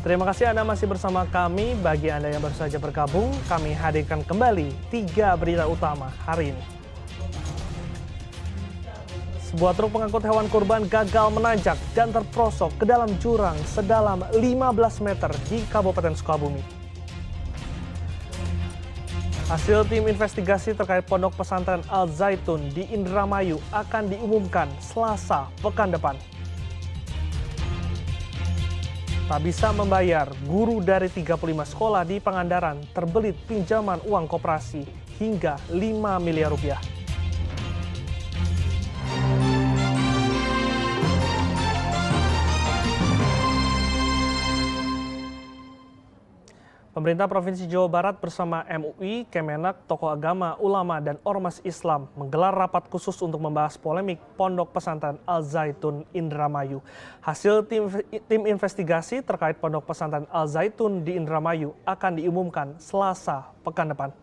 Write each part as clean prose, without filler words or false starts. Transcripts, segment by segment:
Terima kasih Anda masih bersama kami. Bagi Anda yang baru saja bergabung, kami hadirkan kembali 3 berita utama hari ini. Sebuah truk pengangkut hewan kurban gagal menanjak dan terperosok ke dalam jurang sedalam 15 meter di Kabupaten Sukabumi. Hasil tim investigasi terkait pondok pesantren Al Zaitun di Indramayu akan diumumkan Selasa pekan depan. Tak bisa membayar, guru dari 35 sekolah di Pangandaran terbelit pinjaman uang koperasi hingga 5 miliar rupiah. Pemerintah Provinsi Jawa Barat bersama MUI, Kemenak, tokoh agama, ulama, dan ormas Islam menggelar rapat khusus untuk membahas polemik pondok pesantren Al Zaitun Indramayu. Hasil tim investigasi terkait pondok pesantren Al Zaitun di Indramayu akan diumumkan Selasa pekan depan.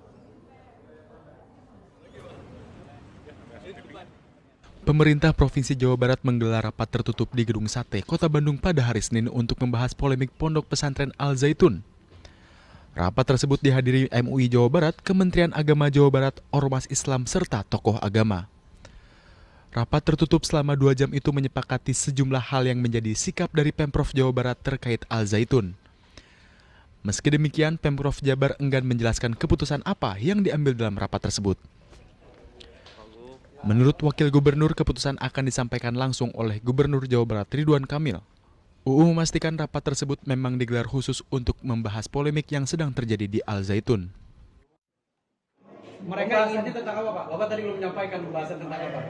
Pemerintah Provinsi Jawa Barat menggelar rapat tertutup di Gedung Sate, Kota Bandung pada hari Senin untuk membahas polemik pondok pesantren Al Zaitun. Rapat tersebut dihadiri MUI Jawa Barat, Kementerian Agama Jawa Barat, ormas Islam, serta tokoh agama. Rapat tertutup selama 2 jam itu menyepakati sejumlah hal yang menjadi sikap dari Pemprov Jawa Barat terkait Al Zaitun. Meski demikian, Pemprov Jabar enggan menjelaskan keputusan apa yang diambil dalam rapat tersebut. Menurut Wakil Gubernur, keputusan akan disampaikan langsung oleh Gubernur Jawa Barat Ridwan Kamil. UU memastikan rapat tersebut memang digelar khusus untuk membahas polemik yang sedang terjadi di Al Zaitun. Mereka ingin tentang apa, Pak? Bapak tadi belum menyampaikan pembahasan tentang apa?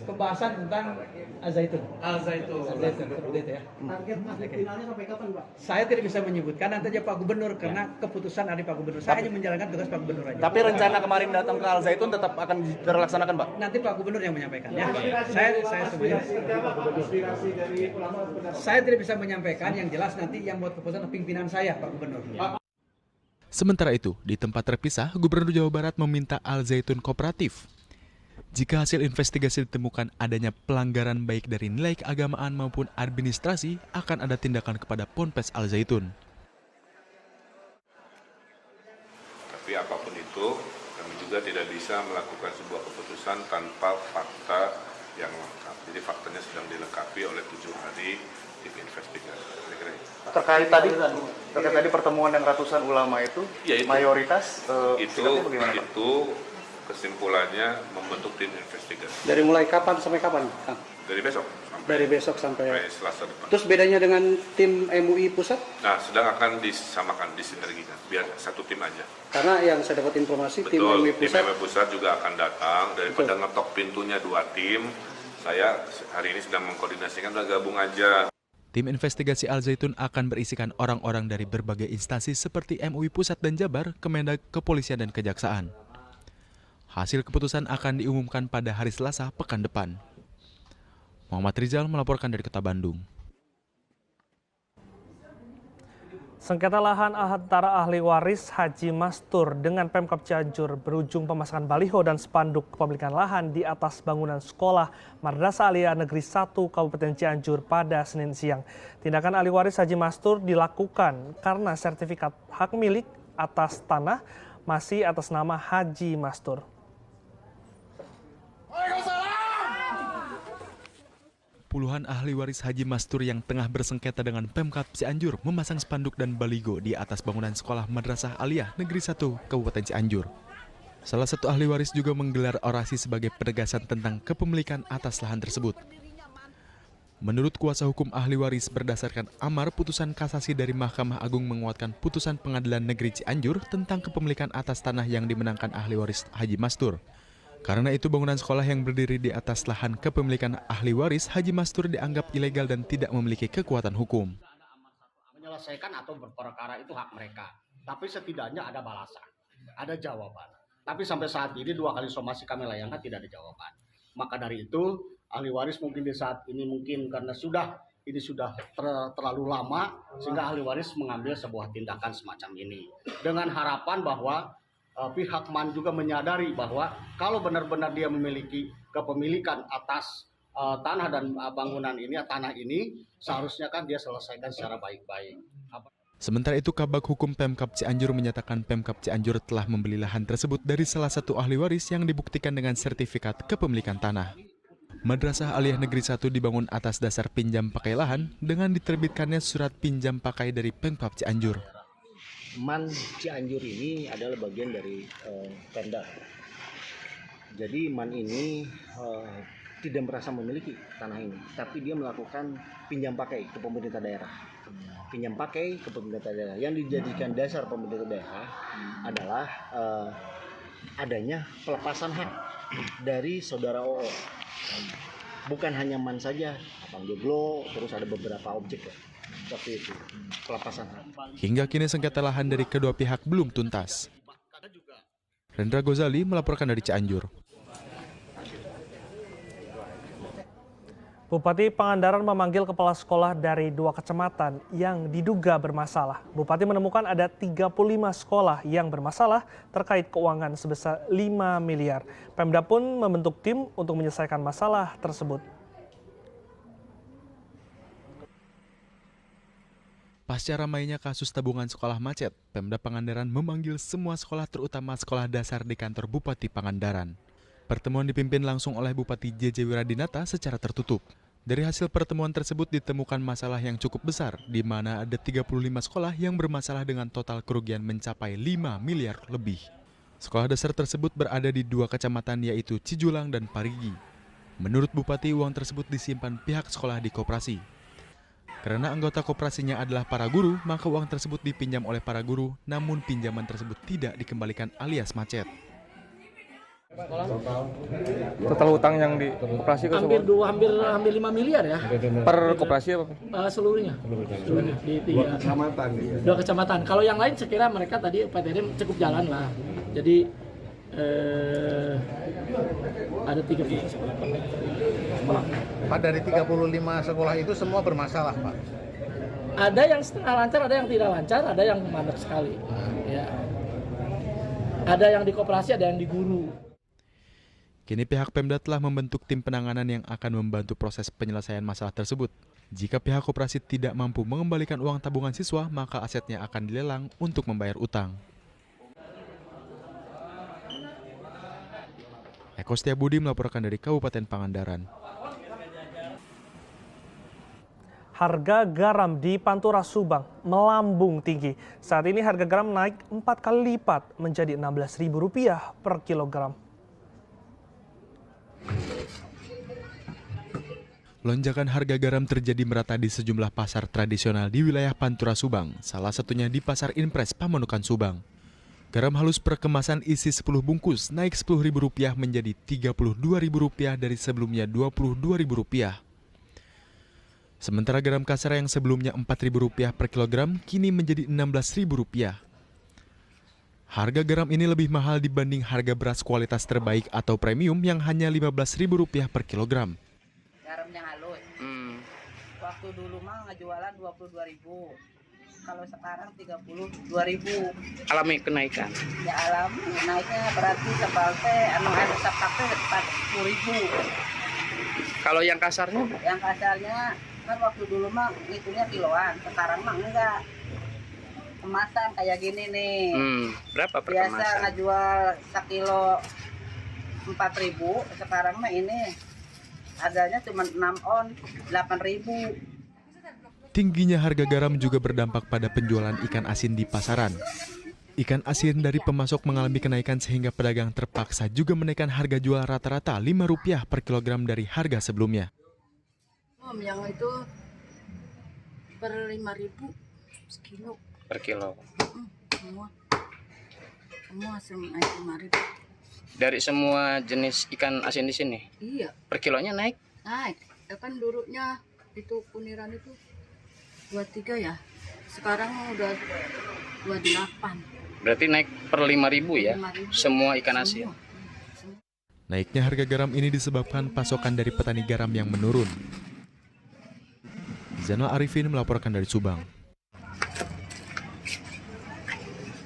Pembahasan tentang Al Zaitun. Al Zaitun. Seperti itu ya. Target finalnya sampai kapan, Pak? Saya tidak bisa menyebutkan, nanti aja Pak Gubernur, karena keputusan ada di Pak Gubernur. Saya hanya menjalankan tugas Pak Gubernur aja. Tapi rencana kemarin datang ke Al Zaitun tetap akan terlaksanakan, Pak? Nanti Pak Gubernur yang menyampaikan. Ya. Saya tidak bisa menyampaikan, yang jelas nanti yang buat keputusan pimpinan saya, Pak Gubernur. Sementara itu, di tempat terpisah, Gubernur Jawa Barat meminta Al Zaitun kooperatif. Jika hasil investigasi ditemukan adanya pelanggaran baik dari nilai keagamaan maupun administrasi, akan ada tindakan kepada Ponpes Al Zaitun. Tapi apapun itu, kami juga tidak bisa melakukan sebuah keputusan tanpa fakta yang lengkap. Jadi faktanya sedang dilengkapi oleh 7 hari tim investigasi. Terkait tadi pertemuan yang ratusan ulama itu, ya, itu mayoritas itu bagaimana, Pak? itu kesimpulannya membentuk tim investigasi. Dari mulai kapan sampai kapan, Kang? Dari besok sampai Selasa depan. Terus bedanya dengan tim MUI pusat? Nah, sedang akan disamakan, disinergikan, biar satu tim aja. Karena yang saya dapat informasi tim Betul, MUI tim pusat MUI pusat juga akan datang. Daripada ngetok pintunya 2 tim, saya hari ini sedang mengkoordinasikan, udah gabung aja. Tim investigasi Al Zaitun akan berisikan orang-orang dari berbagai instansi seperti MUI Pusat dan Jabar, Kemendag, Kepolisian, dan Kejaksaan. Hasil keputusan akan diumumkan pada hari Selasa pekan depan. Muhammad Rizal melaporkan dari Kota Bandung. Sengketa lahan antara ahli waris Haji Mastur dengan Pemkab Cianjur berujung pemasangan baliho dan spanduk kepemilikan lahan di atas bangunan sekolah Madrasah Aliyah Negeri 1 Kabupaten Cianjur pada Senin siang. Tindakan ahli waris Haji Mastur dilakukan karena sertifikat hak milik atas tanah masih atas nama Haji Mastur. Puluhan ahli waris Haji Mastur yang tengah bersengketa dengan Pemkab Cianjur memasang spanduk dan baligo di atas bangunan sekolah Madrasah Aliyah Negeri 1 Kabupaten Cianjur. Salah satu ahli waris juga menggelar orasi sebagai penegasan tentang kepemilikan atas lahan tersebut. Menurut kuasa hukum ahli waris, berdasarkan amar putusan kasasi dari Mahkamah Agung menguatkan putusan Pengadilan Negeri Cianjur tentang kepemilikan atas tanah yang dimenangkan ahli waris Haji Mastur. Karena itu bangunan sekolah yang berdiri di atas lahan kepemilikan ahli waris Haji Mastur dianggap ilegal dan tidak memiliki kekuatan hukum. Menyelesaikan atau berperkara itu hak mereka, tapi setidaknya ada balasan, ada jawaban. Tapi sampai saat ini 2 kali somasi kami layangkan tidak ada jawaban. Maka dari itu ahli waris mungkin di saat ini mungkin karena ini sudah terlalu lama sehingga ahli waris mengambil sebuah tindakan semacam ini dengan harapan bahwa pihak MAN juga menyadari bahwa kalau benar-benar dia memiliki kepemilikan atas tanah dan bangunan ini, tanah ini, seharusnya kan dia selesaikan secara baik-baik. Sementara itu, Kabag Hukum Pemkab Cianjur menyatakan Pemkab Cianjur telah membeli lahan tersebut dari salah satu ahli waris yang dibuktikan dengan sertifikat kepemilikan tanah. Madrasah Aliyah Negeri 1 dibangun atas dasar pinjam pakai lahan dengan diterbitkannya surat pinjam pakai dari Pemkab Cianjur. MAN Cianjur ini adalah bagian dari Pemda. Jadi MAN ini tidak merasa memiliki tanah ini, tapi dia melakukan pinjam pakai ke pemerintah daerah. Pinjam pakai ke pemerintah daerah yang dijadikan dasar pemerintah daerah adalah adanya pelepasan hak dari saudara OO. Bukan hanya MAN saja, Abang Joglo, terus ada beberapa objek ya. Seperti itu, pelepasan hak. Hingga kini sengketa lahan dari kedua pihak belum tuntas. Rendra Gozali melaporkan dari Cianjur. Bupati Pangandaran memanggil kepala sekolah dari 2 kecamatan yang diduga bermasalah. Bupati menemukan ada 35 sekolah yang bermasalah terkait keuangan sebesar 5 miliar. Pemda pun membentuk tim untuk menyelesaikan masalah tersebut. Pasca ramainya kasus tabungan sekolah macet, Pemda Pangandaran memanggil semua sekolah terutama sekolah dasar di kantor Bupati Pangandaran. Pertemuan dipimpin langsung oleh Bupati JJ Wiradinata secara tertutup. Dari hasil pertemuan tersebut ditemukan masalah yang cukup besar, di mana ada 35 sekolah yang bermasalah dengan total kerugian mencapai 5 miliar lebih. Sekolah dasar tersebut berada di 2 kecamatan yaitu Cijulang dan Parigi. Menurut Bupati, uang tersebut disimpan pihak sekolah di koperasi. Karena anggota koperasinya adalah para guru, maka uang tersebut dipinjam oleh para guru, namun pinjaman tersebut tidak dikembalikan alias macet. Total utang yang di koperasi ke hampir 5 miliar ya. Per koperasi apa? Seluruhnya di 3 kecamatan. 2 kecamatan. Kalau yang lain saya kira mereka tadi PTD cukup jalan lah. Jadi ada 30 sekolah. Pak, dari 35 sekolah itu semua bermasalah, Pak? Ada yang setengah lancar, ada yang tidak lancar, ada yang mandek sekali. Ya. Ada yang di koperasi, ada yang di guru. Kini pihak Pemda telah membentuk tim penanganan yang akan membantu proses penyelesaian masalah tersebut. Jika pihak koperasi tidak mampu mengembalikan uang tabungan siswa, maka asetnya akan dilelang untuk membayar utang. Eko Setiabudi melaporkan dari Kabupaten Pangandaran. Harga garam di Pantura Subang melambung tinggi. Saat ini harga garam naik 4 kali lipat menjadi Rp16.000 per kilogram. Lonjakan harga garam terjadi merata di sejumlah pasar tradisional di wilayah Pantura Subang, salah satunya di Pasar Impres Pamanukan Subang. Garam halus per kemasan isi 10 bungkus naik Rp10.000 menjadi Rp32.000 dari sebelumnya Rp22.000. Sementara garam kasar yang sebelumnya Rp4.000 per kilogram kini menjadi Rp16.000. Harga garam ini lebih mahal dibanding harga beras kualitas terbaik atau premium yang hanya Rp15.000 per kilogram. Garamnya halus. Waktu dulu mah ngejualan Rp22.000. Kalau sekarang Rp32.000. Alami kenaikan? Ya alami naiknya berarti sebagai ada sepaknya Rp40.000. Kalau yang kasarnya? Yang kasarnya kan waktu dulu mah ngitungnya kiloan, sekarang mah enggak. Kemasan kayak gini nih. Berapa per biasa kemasan? ngejual sekilo Rp4.000, sekarang mah ini harganya cuma 6 on 8.000. Tingginya harga garam juga berdampak pada penjualan ikan asin di pasaran. Ikan asin dari pemasok mengalami kenaikan sehingga pedagang terpaksa juga menaikkan harga jual rata-rata Rp5 per kilogram dari harga sebelumnya. Yang itu per 5.000 sekilo. Per kilo? Semua naik 5.000. Dari semua jenis ikan asin di sini? Iya. Per kilonya naik? Naik. Ya kan dulunya itu kuniran itu 23 ya. Sekarang udah 28. Berarti naik per 5.000 ya? 5.000. Semua ikan asin? Naiknya harga garam ini disebabkan pasokan dari petani garam yang menurun. Zainal Arifin melaporkan dari Subang.